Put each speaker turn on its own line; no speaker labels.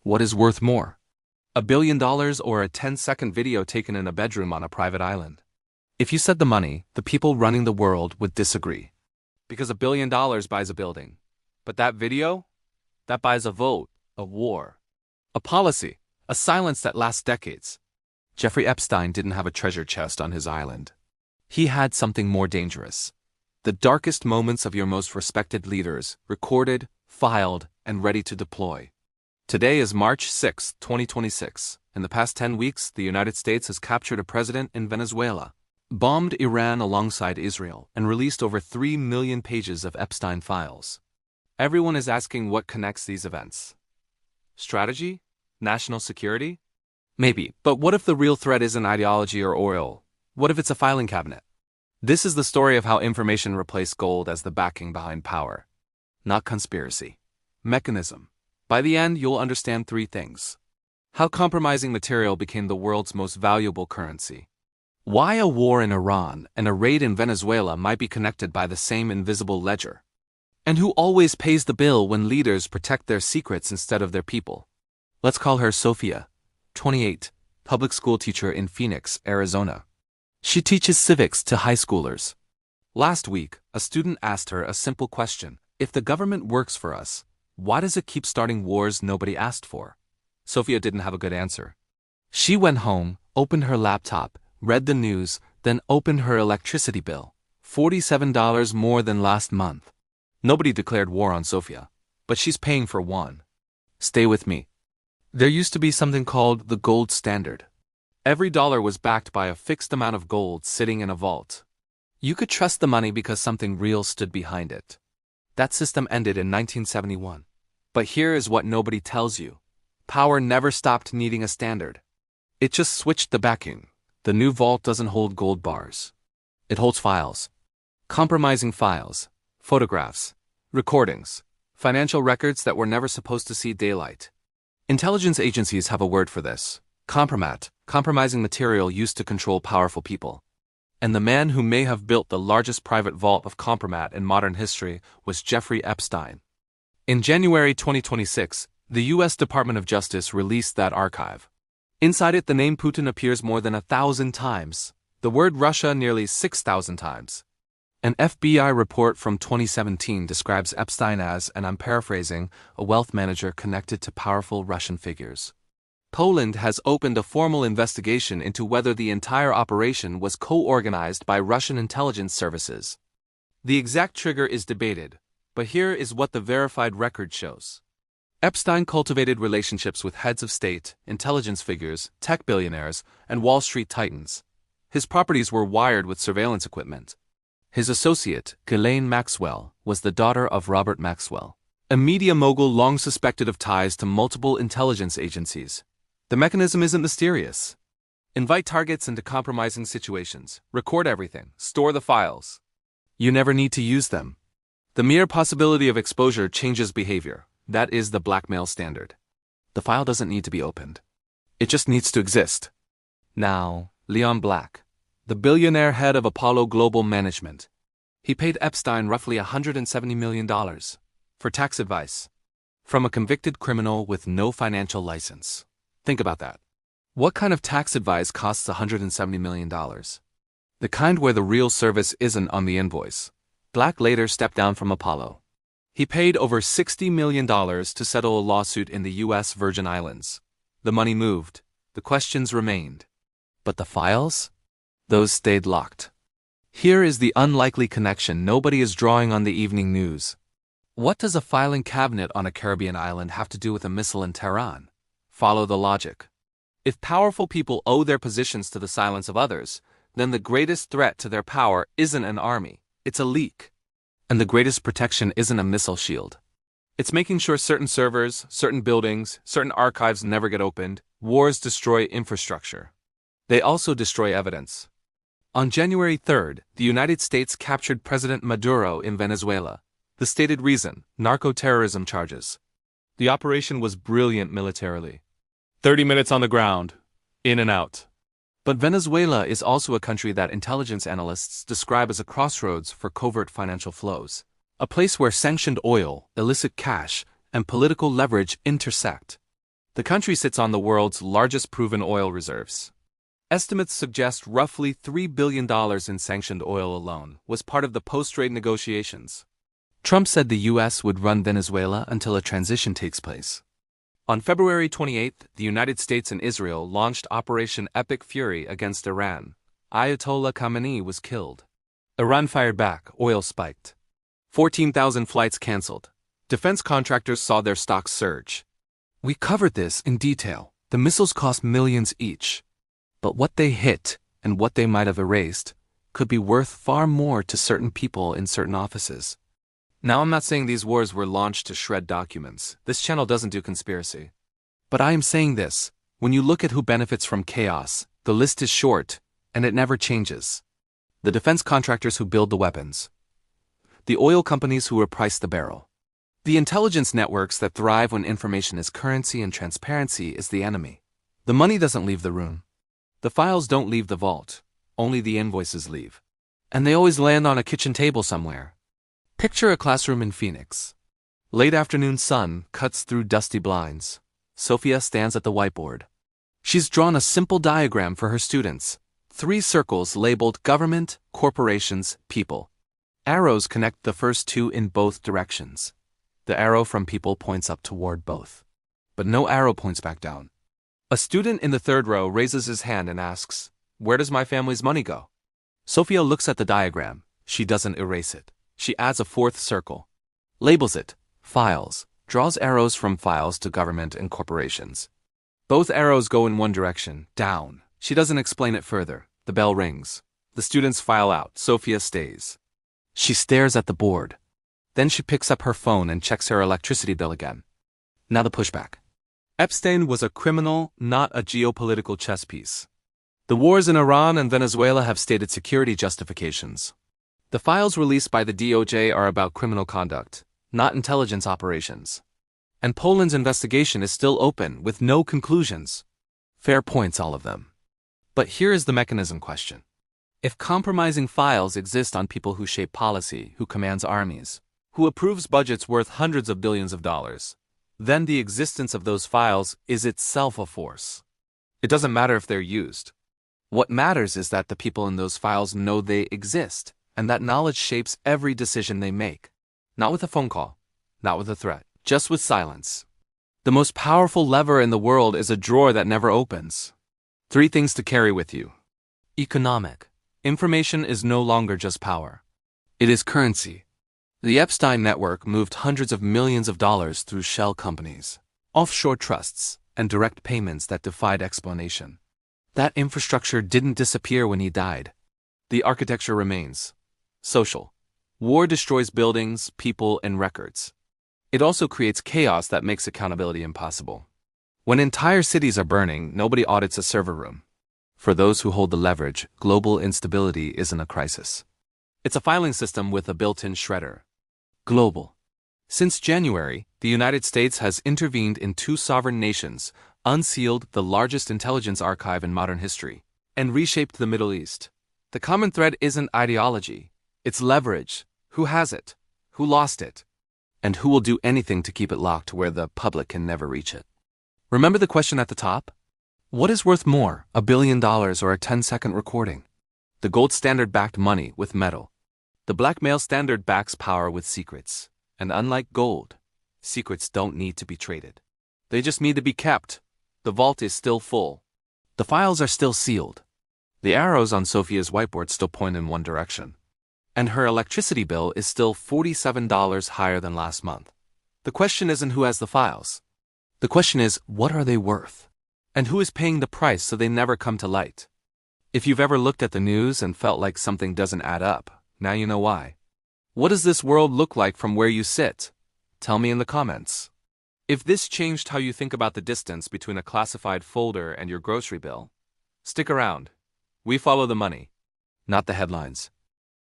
What is worth more? $1 billion or a 10-second video taken in a bedroom on a private island? If you said the money, the people running the world would disagree. Because $1 billion buys a building. But that video? That buys a vote, a war, a policy, a silence that lasts decades. Jeffrey Epstein didn't have a treasure chest on his island. He had something more dangerous. The darkest moments of your most respected leaders, recorded, filed, and ready to deploy. Today is March 6, 2026. In the past 10 weeks, the United States has captured a president in Venezuela, bombed Iran alongside Israel, and released over 3 million pages of Epstein files. Everyone is asking what connects these events. Strategy? National security? Maybe, but what if the real threat isn't ideology or oil? What if it's a filing cabinet? This is the story of how information replaced gold as the backing behind power. Not conspiracy. Mechanism. By the end, you'll understand 3 things. How compromising material became the world's most valuable currency. Why a war in Iran and a raid in Venezuela might be connected by the same invisible ledger. And who always pays the bill when leaders protect their secrets instead of their people. Let's call her Sofia, 28, public school teacher in Phoenix, Arizona. She teaches civics to high schoolers. Last week, a student asked her a simple question. If the government works for us, why does it keep starting wars nobody asked for? Sofia didn't have a good answer. She went home, opened her laptop, read the news, then opened her electricity bill. $47 more than last month. Nobody declared war on Sofia, but she's paying for one. Stay with me. There used to be something called the gold standard. Every dollar was backed by a fixed amount of gold sitting in a vault. You could trust the money because something real stood behind it. That system ended in 1971. But here is what nobody tells you. Power never stopped needing a standard. It just switched the backing. The new vault doesn't hold gold bars. It holds files. Compromising files, photographs, recordings, financial records that were never supposed to see daylight. Intelligence agencies have a word for this. Kompromat, compromising material used to control powerful people. And the man who may have built the largest private vault of Kompromat in modern history was Jeffrey Epstein. In January 2026, the U.S. Department of Justice released that archive. Inside it, the name Putin appears more than 1,000 times, the word Russia nearly 6,000 times. An FBI report from 2017 describes Epstein as, and I'm paraphrasing, a wealth manager connected to powerful Russian figures. Poland has opened a formal investigation into whether the entire operation was co-organized by Russian intelligence services. The exact trigger is debated, but here is what the verified record shows. Epstein cultivated relationships with heads of state, intelligence figures, tech billionaires, and Wall Street titans. His properties were wired with surveillance equipment. His associate, Ghislaine Maxwell, was the daughter of Robert Maxwell, a media mogul long suspected of ties to multiple intelligence agencies. The mechanism isn't mysterious. Invite targets into compromising situations, record everything, store the files. You never need to use them. The mere possibility of exposure changes behavior. That is the blackmail standard. The file doesn't need to be opened. It just needs to exist. Now, Leon Black, the billionaire head of Apollo Global Management. He paid Epstein roughly $170 million for tax advice from a convicted criminal with no financial license. Think about that. What kind of tax advice costs $170 million? The kind where the real service isn't on the invoice. Black later stepped down from Apollo. He paid over $60 million to settle a lawsuit in the U.S. Virgin Islands. The money moved. The questions remained. But the files? Those stayed locked. Here is the unlikely connection nobody is drawing on the evening news. What does a filing cabinet on a Caribbean island have to do with a missile in Tehran? Follow the logic. If powerful people owe their positions to the silence of others, then the greatest threat to their power isn't an army, it's a leak. And the greatest protection isn't a missile shield. It's making sure certain servers, certain buildings, certain archives never get opened. Wars destroy infrastructure. They also destroy evidence. On January 3rd, the United States captured President Maduro in Venezuela. The stated reason, narco-terrorism charges. The operation was brilliant militarily. 30 minutes on the ground, in and out. But Venezuela is also a country that intelligence analysts describe as a crossroads for covert financial flows. A place where sanctioned oil, illicit cash, and political leverage intersect. The country sits on the world's largest proven oil reserves. Estimates suggest roughly $3 billion in sanctioned oil alone was part of the post-trade negotiations. Trump said the U.S. would run Venezuela until a transition takes place. On February 28, the United States and Israel launched Operation Epic Fury against Iran. Ayatollah Khamenei was killed. Iran fired back, oil spiked. 14,000 flights cancelled. Defense contractors saw their stocks surge. We covered this in detail. The missiles cost millions each. But what they hit, and what they might have erased, could be worth far more to certain people in certain offices. Now, I'm not saying these wars were launched to shred documents. This channel doesn't do conspiracy. But I am saying this: when you look at who benefits from chaos, the list is short, and it never changes. The defense contractors who build the weapons. The oil companies who price the barrel. The intelligence networks that thrive when information is currency and transparency is the enemy. The money doesn't leave the room. The files don't leave the vault. Only the invoices leave. And they always land on a kitchen table somewhere. Picture a classroom in Phoenix. Late afternoon sun cuts through dusty blinds. Sofia stands at the whiteboard. She's drawn a simple diagram for her students. 3 circles labeled government, corporations, people. Arrows connect the first 2 in both directions. The arrow from people points up toward both. But no arrow points back down. A student in the 3rd row raises his hand and asks, "Where does my family's money go?" Sofia looks at the diagram. She doesn't erase it. She adds a 4th circle. Labels it, files, draws arrows from files to government and corporations. Both arrows go in one direction, down. She doesn't explain it further. The bell rings. The students file out. Sofia stays. She stares at the board. Then she picks up her phone and checks her electricity bill again. Now the pushback. Epstein was a criminal, not a geopolitical chess piece. The wars in Iran and Venezuela have stated security justifications. The files released by the DOJ are about criminal conduct, not intelligence operations. And Poland's investigation is still open with no conclusions. Fair points, all of them. But here is the mechanism question. If compromising files exist on people who shape policy, who commands armies, who approves budgets worth hundreds of billions of dollars, then the existence of those files is itself a force. It doesn't matter if they're used. What matters is that the people in those files know they exist, and that knowledge shapes every decision they make. Not with a phone call, not with a threat, just with silence. The most powerful lever in the world is a drawer that never opens. 3 things to carry with you. Economic. Information is no longer just power. It is currency. The Epstein network moved hundreds of millions of dollars through shell companies, offshore trusts, and direct payments that defied explanation. That infrastructure didn't disappear when he died. The architecture remains. Social. War destroys buildings, people, and records. It also creates chaos that makes accountability impossible. When entire cities are burning, nobody audits a server room. For those who hold the leverage, global instability isn't a crisis. It's a filing system with a built-in shredder. Global. Since January, the United States has intervened in 2 sovereign nations, unsealed the largest intelligence archive in modern history, and reshaped the Middle East. The common thread isn't ideology, it's leverage. Who has it? Who lost it? And who will do anything to keep it locked where the public can never reach it? Remember the question at the top? What is worth more, $1 billion or a 10-second recording? The gold standard backed money with metal. The blackmail standard backs power with secrets. And unlike gold, secrets don't need to be traded. They just need to be kept. The vault is still full. The files are still sealed. The arrows on Sofia's whiteboard still point in one direction. And her electricity bill is still $47 higher than last month. The question isn't who has the files. The question is, what are they worth? And who is paying the price so they never come to light? If you've ever looked at the news and felt like something doesn't add up, now you know why. What does this world look like from where you sit? Tell me in the comments. If this changed how you think about the distance between a classified folder and your grocery bill, stick around. We follow the money, not the headlines.